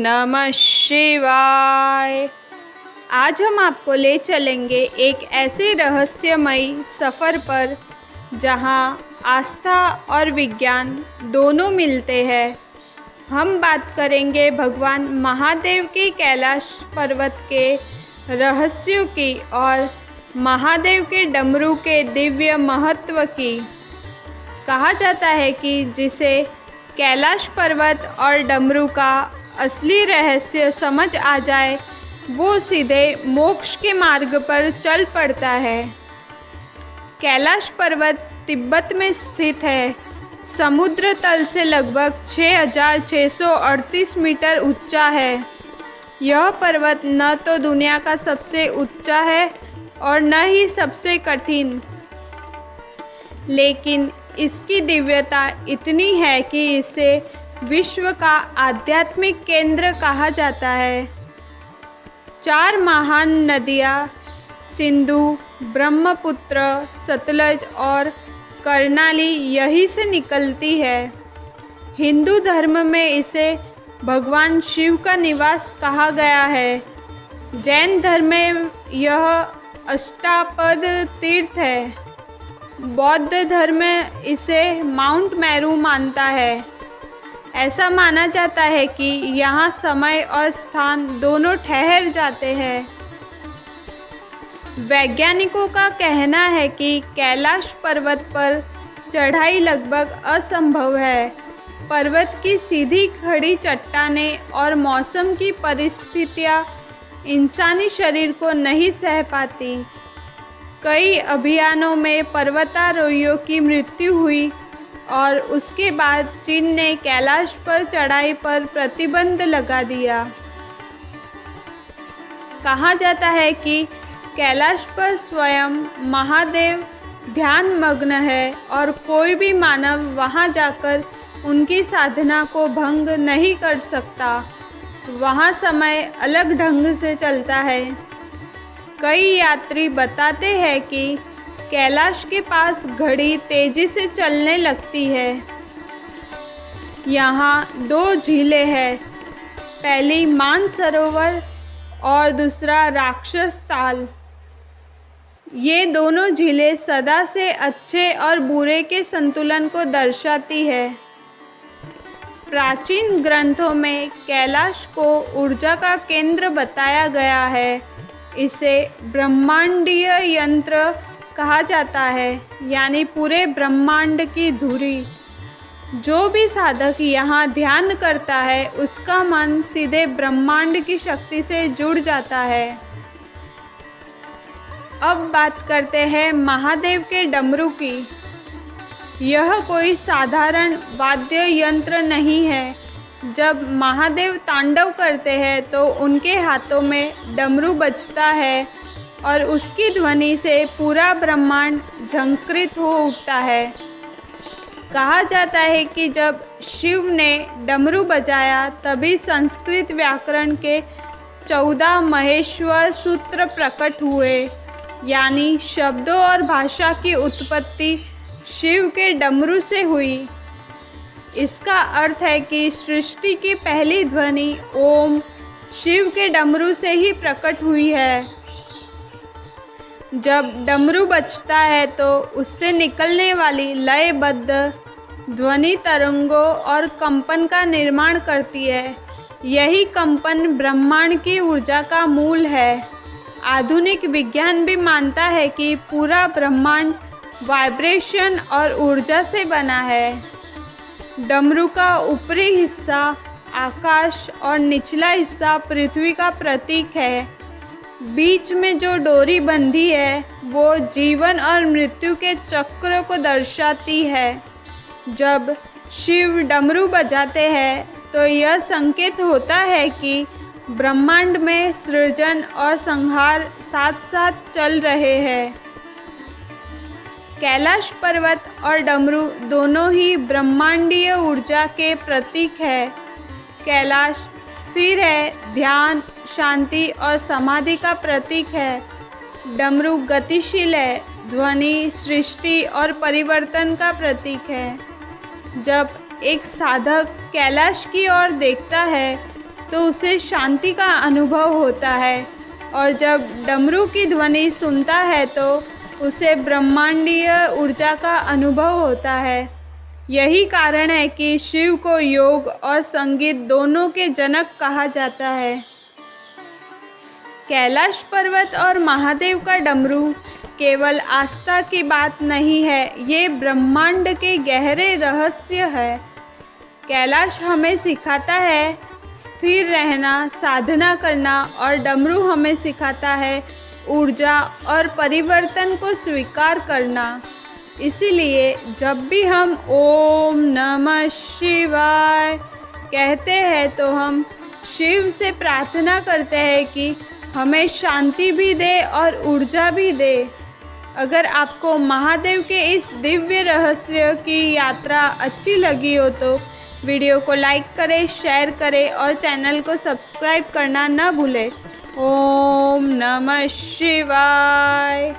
नमः शिवाय। आज हम आपको ले चलेंगे एक ऐसे रहस्यमयी सफ़र पर जहां आस्था और विज्ञान दोनों मिलते हैं। हम बात करेंगे भगवान महादेव के कैलाश पर्वत के रहस्यों की और महादेव के डमरू के दिव्य महत्व की। कहा जाता है कि जिसे कैलाश पर्वत और डमरू का असली रहस्य समझ आ जाए वो सीधे मोक्ष के मार्ग पर चल पड़ता है। कैलाश पर्वत तिब्बत में स्थित है। समुद्र तल से लगभग 6,638 मीटर ऊंचा है। यह पर्वत न तो दुनिया का सबसे ऊंचा है और न ही सबसे कठिन, लेकिन इसकी दिव्यता इतनी है कि इसे विश्व का आध्यात्मिक केंद्र कहा जाता है। 4 महान नदियाँ सिंधु, ब्रह्मपुत्र, सतलज और कर्णाली यहीं से निकलती है। हिंदू धर्म में इसे भगवान शिव का निवास कहा गया है। जैन धर्म में यह अष्टापद तीर्थ है। बौद्ध धर्म इसे माउंट मेरू मानता है। ऐसा माना जाता है कि यहाँ समय और स्थान दोनों ठहर जाते हैं। वैज्ञानिकों का कहना है कि कैलाश पर्वत पर चढ़ाई लगभग असंभव है। पर्वत की सीधी खड़ी चट्टानें और मौसम की परिस्थितियाँ इंसानी शरीर को नहीं सह पाती। कई अभियानों में पर्वतारोहियों की मृत्यु हुई और उसके बाद चीन ने कैलाश पर चढ़ाई पर प्रतिबंध लगा दिया। कहा जाता है कि कैलाश पर स्वयं महादेव ध्यान मग्न है और कोई भी मानव वहां जाकर उनकी साधना को भंग नहीं कर सकता। वहां समय अलग ढंग से चलता है। कई यात्री बताते हैं कि कैलाश के पास घड़ी तेजी से चलने लगती है। यहाँ 2 झीलें हैं, पहली मानसरोवर और दूसरा राक्षस ताल। ये दोनों झीलें सदा से अच्छे और बुरे के संतुलन को दर्शाती है। प्राचीन ग्रंथों में कैलाश को ऊर्जा का केंद्र बताया गया है। इसे ब्रह्मांडीय यंत्र कहा जाता है, यानी पूरे ब्रह्मांड की धुरी। जो भी साधक यहाँ ध्यान करता है उसका मन सीधे ब्रह्मांड की शक्ति से जुड़ जाता है। अब बात करते हैं महादेव के डमरू की। यह कोई साधारण वाद्य यंत्र नहीं है। जब महादेव तांडव करते हैं तो उनके हाथों में डमरू बजता है और उसकी ध्वनि से पूरा ब्रह्मांड झंकृत हो उठता है। कहा जाता है कि जब शिव ने डमरू बजाया तभी संस्कृत व्याकरण के 14 महेश्वर सूत्र प्रकट हुए, यानी शब्दों और भाषा की उत्पत्ति शिव के डमरू से हुई। इसका अर्थ है कि सृष्टि की पहली ध्वनि ओम शिव के डमरू से ही प्रकट हुई है। जब डमरू बजता है तो उससे निकलने वाली लयबद्ध ध्वनि तरंगों और कंपन का निर्माण करती है। यही कंपन ब्रह्मांड की ऊर्जा का मूल है। आधुनिक विज्ञान भी मानता है कि पूरा ब्रह्मांड वाइब्रेशन और ऊर्जा से बना है। डमरू का ऊपरी हिस्सा आकाश और निचला हिस्सा पृथ्वी का प्रतीक है। बीच में जो डोरी बंधी है वो जीवन और मृत्यु के चक्र को दर्शाती है। जब शिव डमरू बजाते हैं तो यह संकेत होता है कि ब्रह्मांड में सृजन और संहार साथ साथ चल रहे हैं। कैलाश पर्वत और डमरू दोनों ही ब्रह्मांडीय ऊर्जा के प्रतीक है। कैलाश स्थिर है, ध्यान, शांति और समाधि का प्रतीक है। डमरू गतिशील है, ध्वनि, सृष्टि और परिवर्तन का प्रतीक है। जब एक साधक कैलाश की ओर देखता है तो उसे शांति का अनुभव होता है, और जब डमरू की ध्वनि सुनता है तो उसे ब्रह्मांडीय ऊर्जा का अनुभव होता है। यही कारण है कि शिव को योग और संगीत दोनों के जनक कहा जाता है। कैलाश पर्वत और महादेव का डमरू केवल आस्था की बात नहीं है, ये ब्रह्मांड के गहरे रहस्य है। कैलाश हमें सिखाता है स्थिर रहना, साधना करना, और डमरू हमें सिखाता है ऊर्जा और परिवर्तन को स्वीकार करना। इसीलिए जब भी हम ओम नमः शिवाय कहते हैं तो हम शिव से प्रार्थना करते हैं कि हमें शांति भी दे और ऊर्जा भी दे। अगर आपको महादेव के इस दिव्य रहस्य की यात्रा अच्छी लगी हो तो वीडियो को लाइक करें, शेयर करें और चैनल को सब्सक्राइब करना न भूलें। ओम नमः शिवाय।